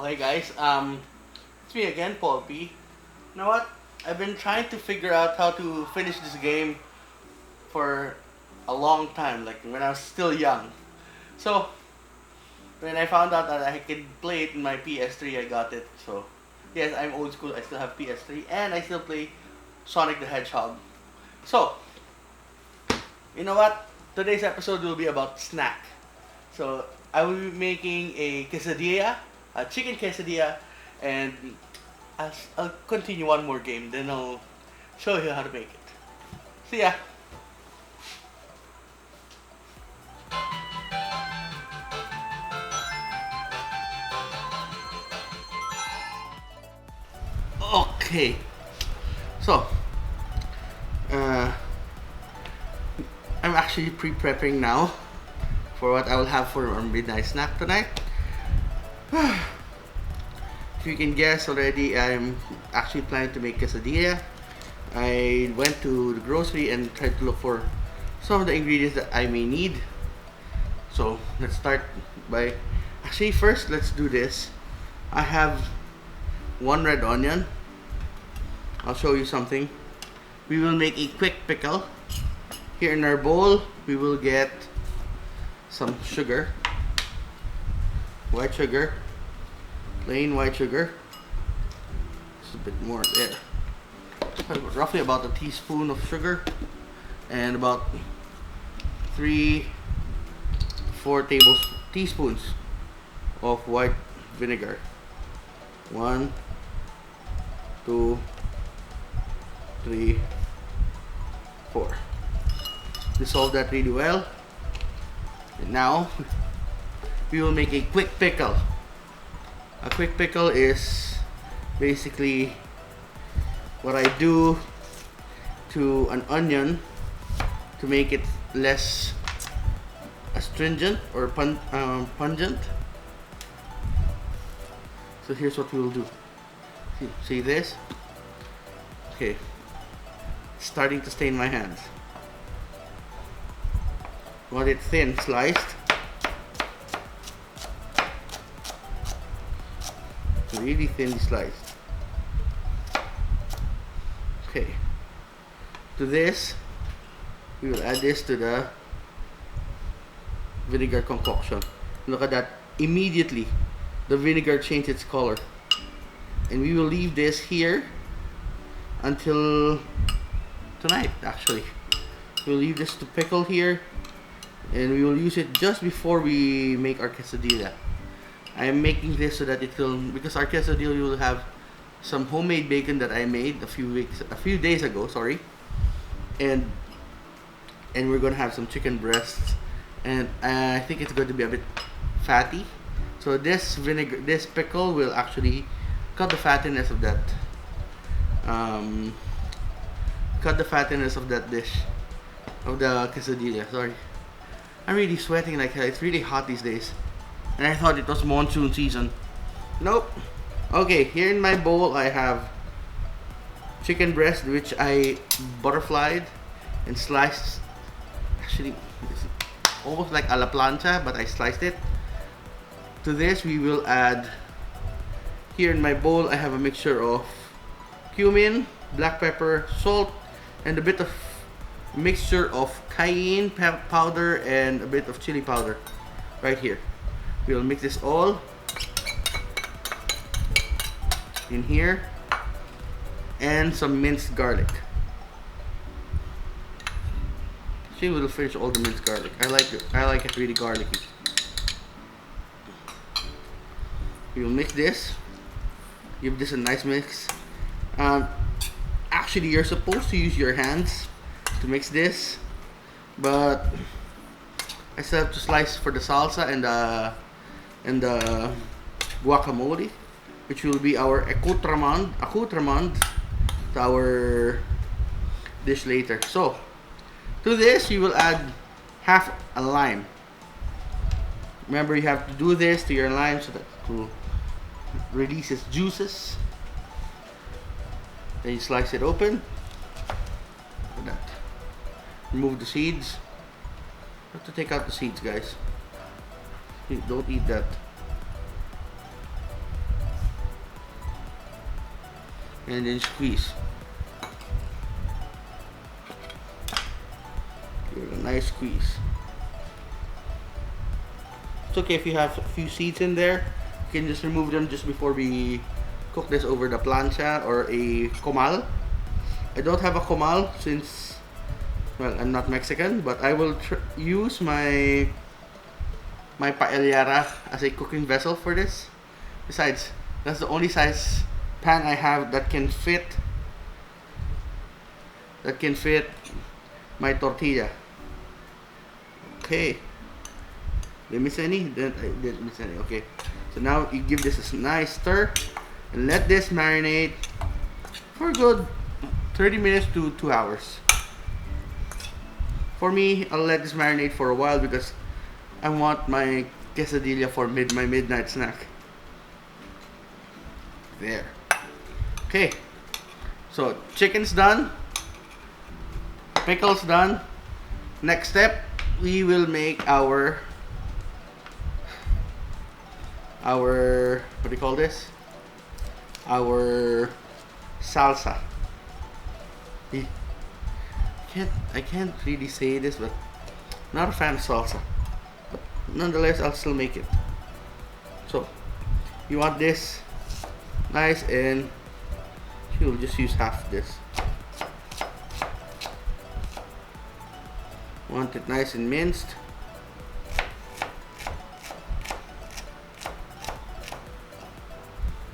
Okay guys, it's me again, Paul P. You know what? I've been trying to figure out how to finish this game for a long time, like when I was still young. So, when I found out that I could play it in my PS3, I got it. So, yes, I'm old school, I still have PS3, and I still play Sonic the Hedgehog. So, you know what? Today's episode will be about snack. So, I will be making a quesadilla, a chicken quesadilla, and I'll continue one more game, then I'll show you how to make it. See ya! Okay, so uh, I'm actually pre-prepping now for what I will have for our midnight snack tonight. If you can guess already, I'm actually planning to make quesadilla. I went to the grocery and tried to look for some of the ingredients that I may need. So let's start by, actually first let's do this. I have one red onion. I'll show you something. We will make a quick pickle. Here in our bowl, we will get some sugar, white sugar, plain white sugar. Just a bit more there. Roughly about a teaspoon of sugar, and about 3-4 teaspoons of white vinegar. 1, 2, 3, 4. Dissolve that really well. And now we will make a quick pickle. A quick pickle is basically what I do to an onion to make it less astringent or pungent. So here's what we will do. See this? Okay, it's starting to stain my hands. Want it thin sliced. Really thinly sliced. Okay. To this, we will add this to the vinegar concoction. Look at that. Immediately, the vinegar changed its color. And we will leave this here until tonight, actually. We'll leave this to pickle here. And we will use it just before we make our quesadilla. I am making this so that it will, because our quesadilla will have some homemade bacon that I made a few days ago, sorry. And we're gonna have some chicken breasts, and I think it's going to be a bit fatty. So this pickle will actually cut the fattiness of that. Cut the fattiness of that dish, of the quesadilla. Sorry. I'm really sweating like hell. It's really hot these days. And I thought it was monsoon season. Nope. Okay, here in my bowl I have chicken breast, which I butterflied and sliced. Actually, it's almost like a la plancha, but I sliced it. To this we will add, here in my bowl I have a mixture of cumin, black pepper, salt, and a bit of mixture of cayenne powder and a bit of chili powder right here. We'll mix this all in here, and some minced garlic. She will finish all the minced garlic. I like it really garlicky. We will mix this. Give this a nice mix. Actually, you're supposed to use your hands to mix this, but I still have to slice for the salsa and the guacamole, which will be our accoutrement to our dish later. So to this you will add half a lime. Remember, you have to do this to your lime so that it will release its juices. Then you slice it open. Look at that. Remove the seeds. You have to take out the seeds, guys. Don't eat that. and then squeeze. Give it a nice squeeze. It's okay if you have a few seeds in there. You can just remove them just before we cook this over the plancha or a comal. I don't have a comal since, well, I'm not Mexican, but I will use my paellera as a cooking vessel for this. Besides, that's the only size pan I have that can fit my tortilla. Okay. Did I miss any? I didn't miss any. Okay. So now you give this a nice stir and let this marinate for a good 30 minutes to 2 hours. For me, I'll let this marinate for a while because I want my quesadilla for my midnight snack. There. Okay. So chicken's done. Pickle's done. Next step, we will make our what do you call this? Our salsa. I can't really say this, but I'm not a fan of salsa. But nonetheless, I'll still make it. So you want this nice, and you'll just use half this. Want it nice and minced.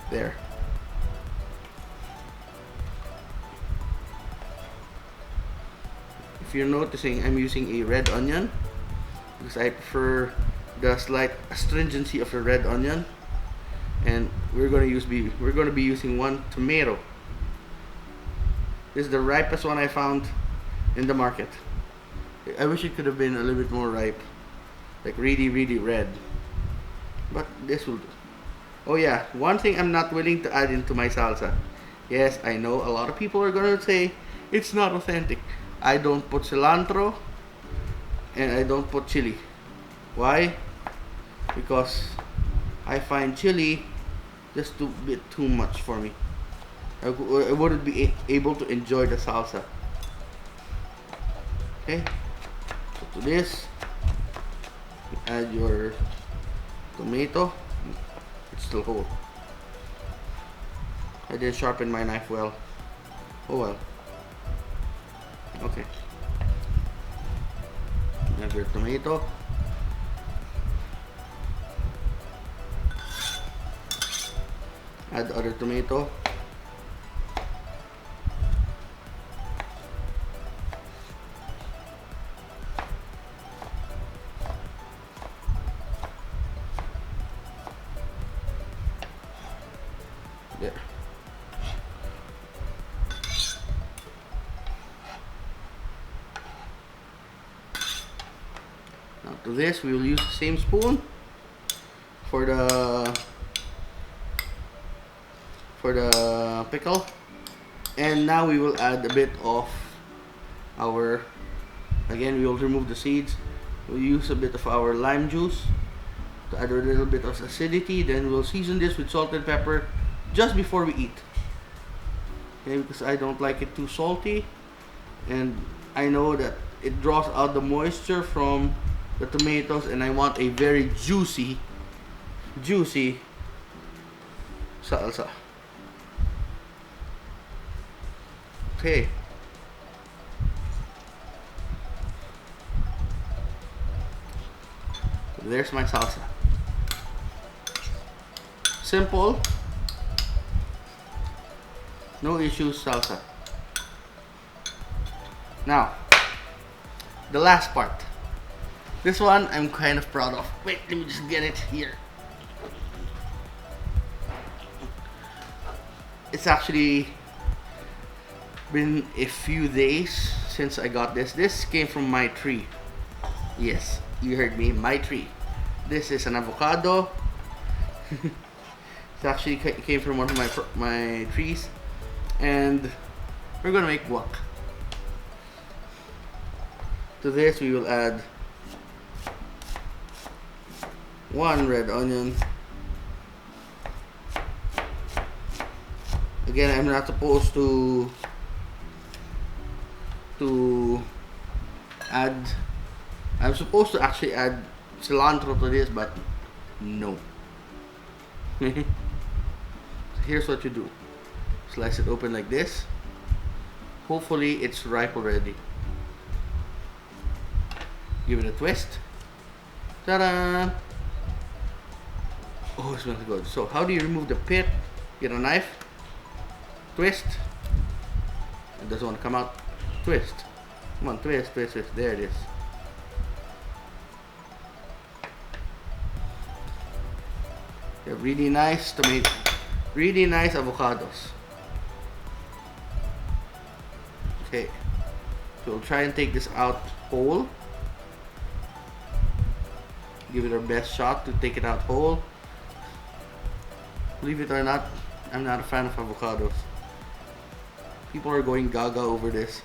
There. If you're noticing, I'm using a red onion because I prefer the slight astringency of a red onion. And we're gonna be using 1 tomato. This is the ripest one I found in the market. I wish it could have been a little bit more ripe, like really, really red. But this will do. Oh yeah, one thing I'm not willing to add into my salsa. Yes, I know a lot of people are gonna say it's not authentic. I don't put cilantro and I don't put chili. Why? Because I find chili just a bit too much for me. I wouldn't be able to enjoy the salsa. Okay, so to this, you add your tomato. It's still whole. I didn't sharpen my knife well. Oh well. Okay. Add your tomato. Add other tomato. There. Now to this we will use the same spoon for the pickle, and now we will add a bit of our, again we will remove the seeds. We'll use a bit of our lime juice to add a little bit of acidity. Then we'll season this with salt and pepper just before we eat. Okay, because I don't like it too salty, and I know that it draws out the moisture from the tomatoes, and I want a very juicy salsa. Okay. There's my salsa. Simple, no issues salsa. Now, the last part. This one I'm kind of proud of. Wait, let me just get it here. It's actually been a few days since I got this. This came from my tree. Yes, you heard me, my tree. This is an avocado. It actually came from one of my trees, and we're gonna make guac. To this we will add 1 red onion. Again, I'm not supposed to add. I'm supposed to actually add cilantro to this, but no. So here's what you do: slice it open like this. Hopefully, it's ripe already. Give it a twist. Ta-da! Oh, it smells good. So, how do you remove the pit? Get a knife. Twist. It doesn't want to come out. Twist. Come on, twist, twist, twist. There it is. You have really nice tomato, really nice avocados. Okay, so we'll try and take this out whole. Give it our best shot to take it out whole. Believe it or not, I'm not a fan of avocados. People are going gaga over this.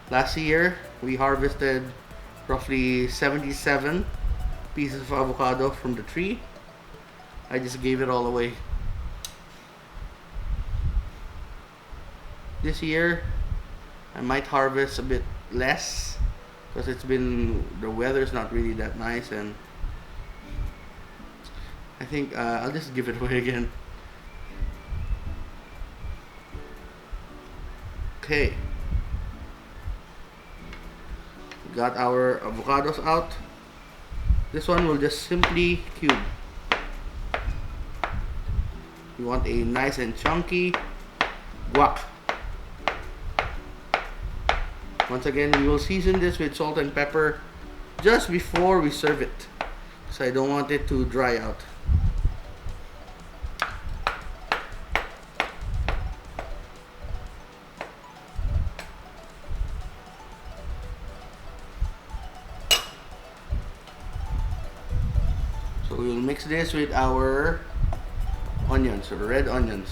Last year, we harvested roughly 77 pieces of avocado from the tree. I just gave it all away. This year, I might harvest a bit less because the weather's not really that nice, and I think I'll just give it away again. Okay. We got our avocados out. This one will just simply cube. You want a nice and chunky guac. Once again, we will season this with salt and pepper just before we serve it, because I don't want it to dry out. So we will mix this with our onions, or red onions.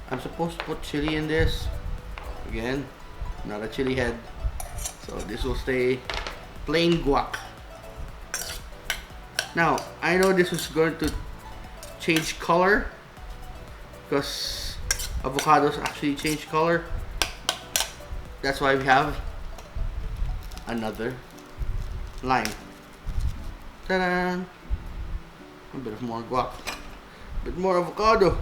I'm supposed to put chili in this. Again, not a chili head. So this will stay plain guac. Now, I know this is going to change color because avocados actually change color. That's why we have another lime. Ta-da! A bit of more guac. A bit more avocado.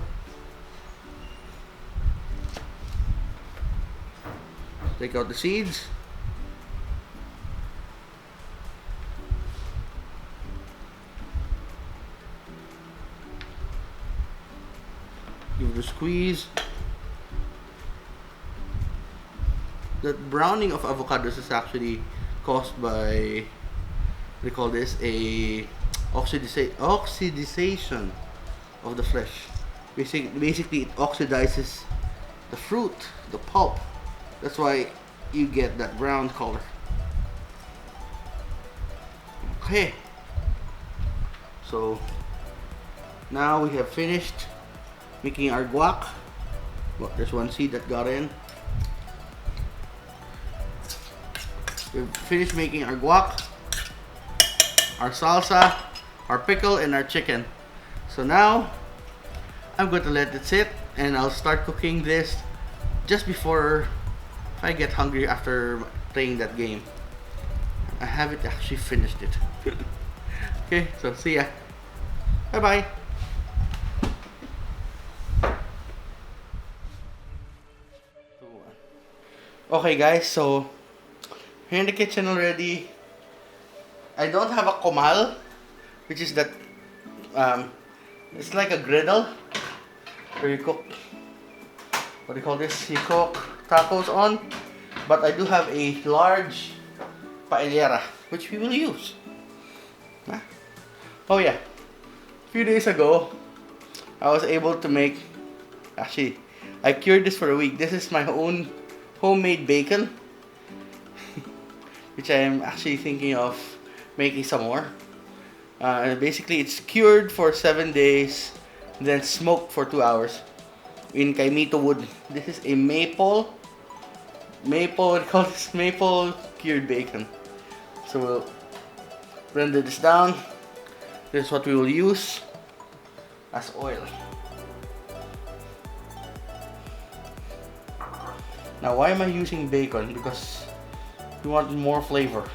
Take out the seeds. Give it a squeeze. The browning of avocados is actually caused by, they call this a oxidization of the flesh. Basically it oxidizes the fruit, the pulp. That's why you get that brown color. Okay. So now we have finished making our guac. Well, there's one seed that got in. We've finished making our guac, our salsa, our pickle, and our chicken. So now I'm going to let it sit, and I'll start cooking this just before I get hungry after playing that game. I haven't actually finished it. Okay, so see ya. Bye bye. Okay guys, so here in the kitchen already. I don't have a comal, which is that it's like a griddle where you cook, what do you call this? You cook tacos on. But I do have a large paellera, which we will use. Huh? Oh yeah, a few days ago I was able to make, actually I cured this for a week. This is my own homemade bacon which I am actually thinking of making some more. Basically it's cured for 7 days, then smoked for 2 hours in kaimito wood. This is a maple, what do you call this? Maple cured bacon. So we'll blend this down. This is what we will use as oil. Now, why am I using bacon? Because we want more flavor.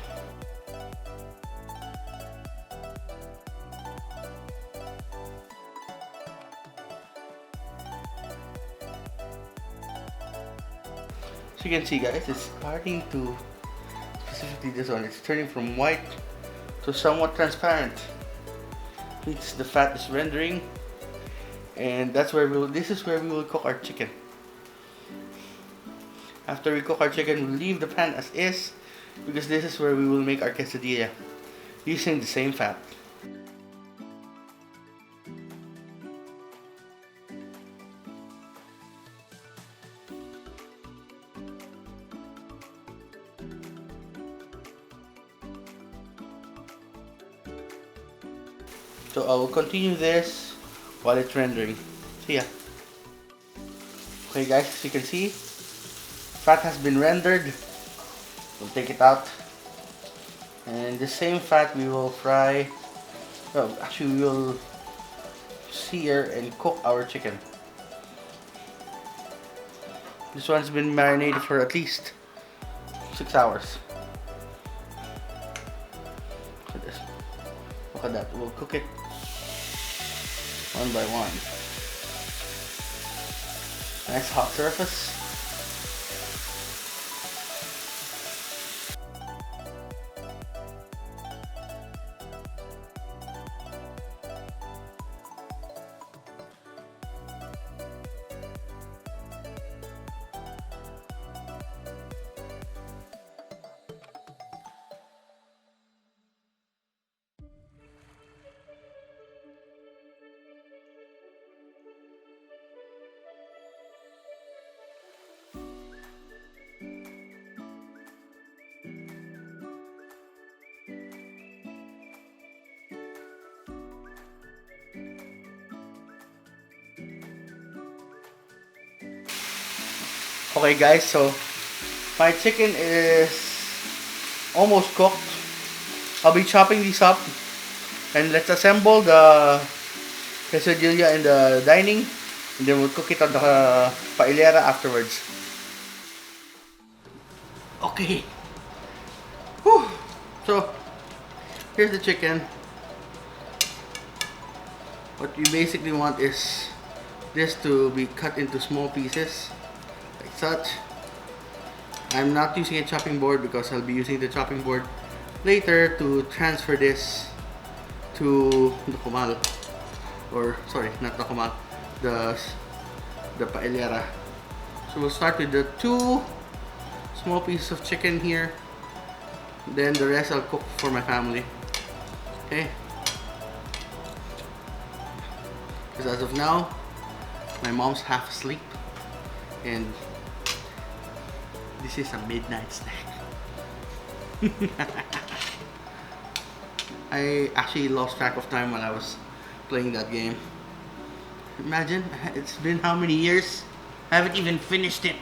So you can see, guys, it's starting to, specifically this one, it's turning from white to somewhat transparent. Means the fat is rendering, and that's where this is where we will cook our chicken. After we cook our chicken, we'll leave the pan as is, because this is where we will make our quesadilla using the same fat. So I will continue this while it's rendering. See ya. Okay guys, as you can see, fat has been rendered. We'll take it out. And the same fat we will fry, well actually we will sear and cook our chicken. This one's been marinated for at least 6 hours. Look at this. Look at that. We'll cook it one by one. Nice hot surface. Okay guys, so my chicken is almost cooked. I'll be chopping these up, and let's assemble the quesadilla in the dining, and then we'll cook it on the paellera afterwards. Okay. Whew. So here's the chicken. What you basically want is this to be cut into small pieces like such. I'm not using a chopping board because I'll be using the chopping board later to transfer this to the comal, or sorry, not the comal, the paellera. So we'll start with the 2 small pieces of chicken here, then the rest I'll cook for my family. Okay, because as of now my mom's half asleep and this is a midnight snack. I actually lost track of time while I was playing that game. Imagine, it's been how many years? I haven't even finished it.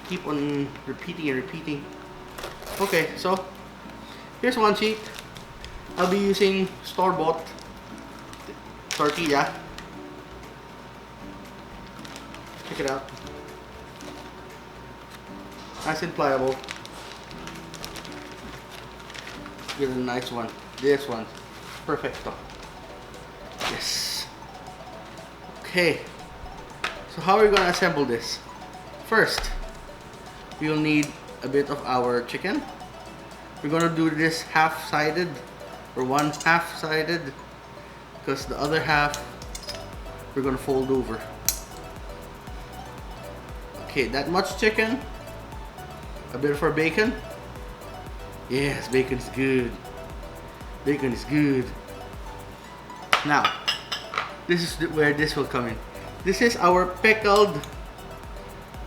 Keep on repeating and repeating. Okay, so here's one sheet. I'll be using store-bought tortilla. Check it out. Nice and pliable. Get a nice one. This one. Perfecto. Yes. Okay. So how are we gonna assemble this? First, we will need a bit of our chicken. We're gonna do this half-sided, or one half-sided, because the other half we're gonna fold over. Okay, that much chicken. A bit for bacon. Yes, bacon is good. Bacon is good. Now, this is where this will come in. This is our pickled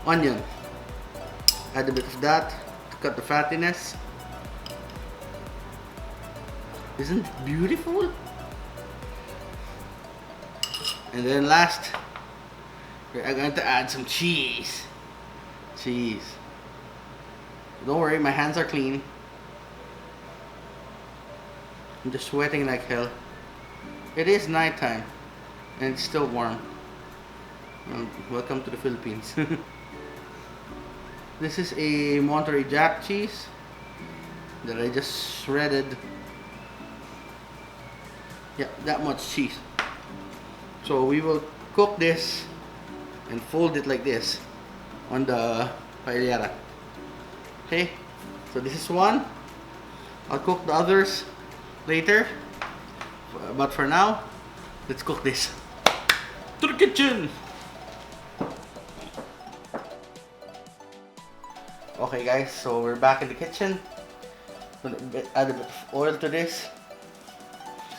onion. Add a bit of that to cut the fattiness. Isn't it beautiful? And then last, we're going to add some cheese. Cheese. Don't worry, my hands are clean. I'm just sweating like hell. It is nighttime and it's still warm. Welcome to the Philippines. This is a Monterey Jack cheese that I just shredded. Yeah, that much cheese. So we will cook this and fold it like this on the paellera. Okay, so this is one. I'll cook the others later, but for now, let's cook this. To the kitchen! Okay guys, so we're back in the kitchen. Add a bit of oil to this.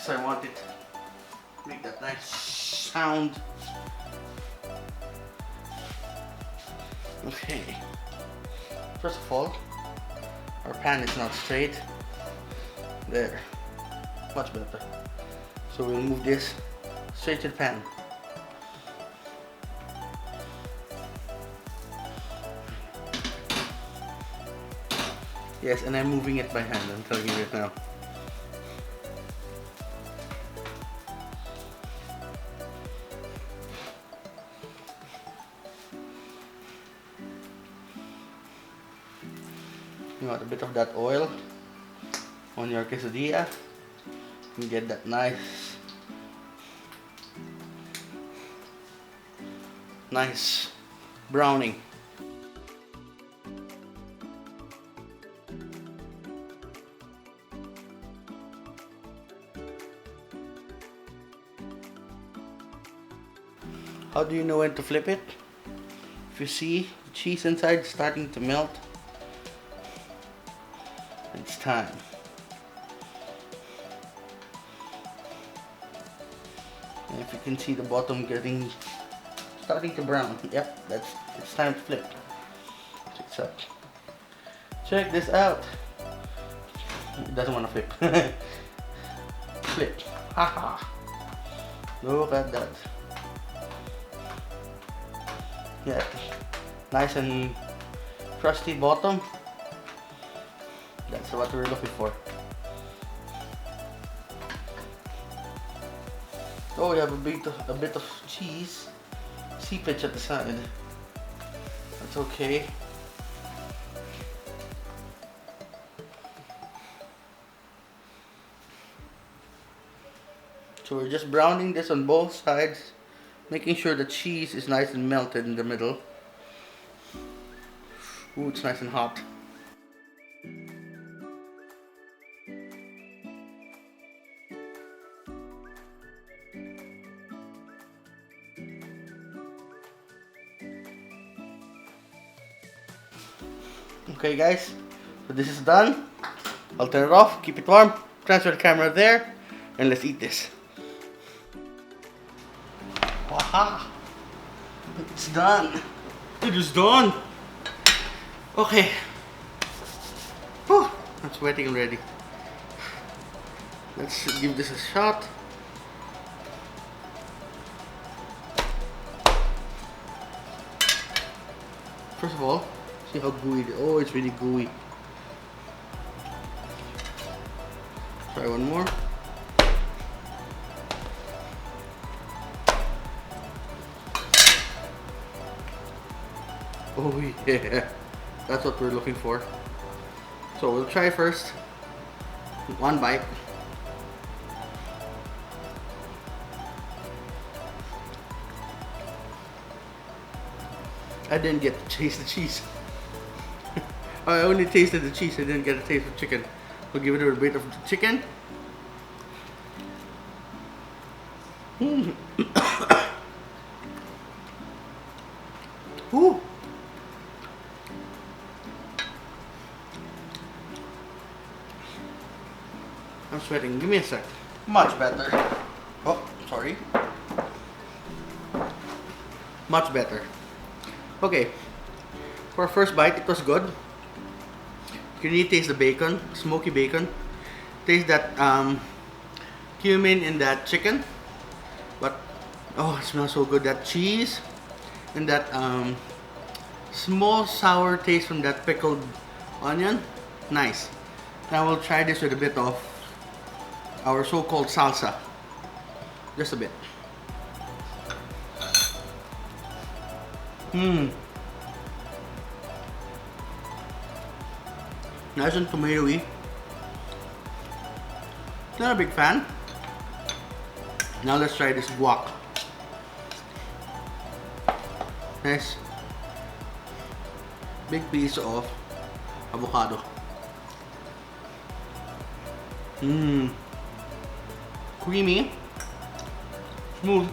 So I want it to make that nice sound. Okay. First of all, our pan is not straight. There. Much better. So we'll move this straight to the pan. Yes, and I'm moving it by hand, I'm telling you right now. You want a bit of that oil on your quesadilla and get that nice browning. How do you know when to flip it? If you see the cheese inside starting to melt, it's time. And if you can see the bottom starting to brown, yep, it's time to flip. Check this out. It doesn't want to flip. Flip. Haha. Look at that. Yeah, nice and crusty bottom. That's what we're looking for. Oh, we have a bit of cheese seepage at the side. That's okay. So we're just browning this on both sides, making sure the cheese is nice and melted in the middle. Ooh, it's nice and hot. Okay guys, so this is done. I'll turn it off, keep it warm, transfer the camera there, and let's eat this. Waha! It's done. It is done. Okay. Whew, I'm sweating already. Let's give this a shot. First of all, see how gooey it is. Oh, it's really gooey. Try one more. Oh yeah, that's what we're looking for. So we'll try first. One bite. I didn't get to taste the cheese. I only tasted the cheese, I didn't get a taste of chicken. We'll give it a bit of the chicken. Ooh. I'm sweating, give me a sec. Much better. Oh, sorry. Much better. Okay, for our first bite, it was good. You can really taste the bacon, smoky bacon. Taste that cumin in that chicken. But, oh, it smells so good. That cheese and that small sour taste from that pickled onion. Nice. Now we'll try this with a bit of our so-called salsa. Just a bit. Nice and tomatoey. Not a big fan. Now let's try this guac. Nice. Big piece of avocado. Creamy. Smooth.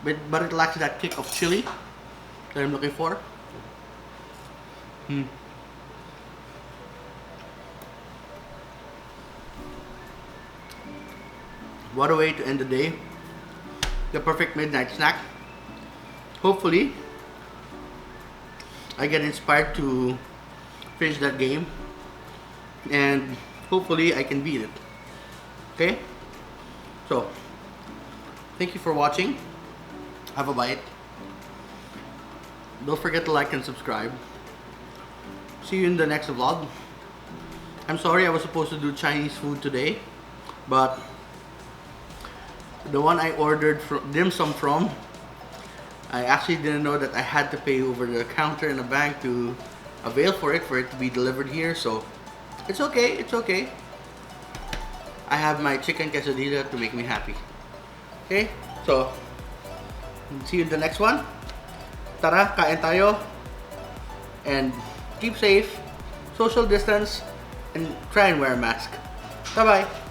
But it lacks that kick of chili that I'm looking for. What a way to end the day. The perfect midnight snack. Hopefully, I get inspired to finish that game. And hopefully I can beat it. Okay? So, thank you for watching. Have a bite. Don't forget to like and subscribe. See you in the next vlog. I'm sorry I was supposed to do Chinese food today, but the one I ordered from dim sum from, I actually didn't know that I had to pay over the counter in a bank to avail for it to be delivered here, so it's okay, it's okay. I have my chicken quesadilla to make me happy. Okay, so see you in the next one. Tara, kain tayo. And keep safe, social distance, and try and wear a mask. Bye-bye.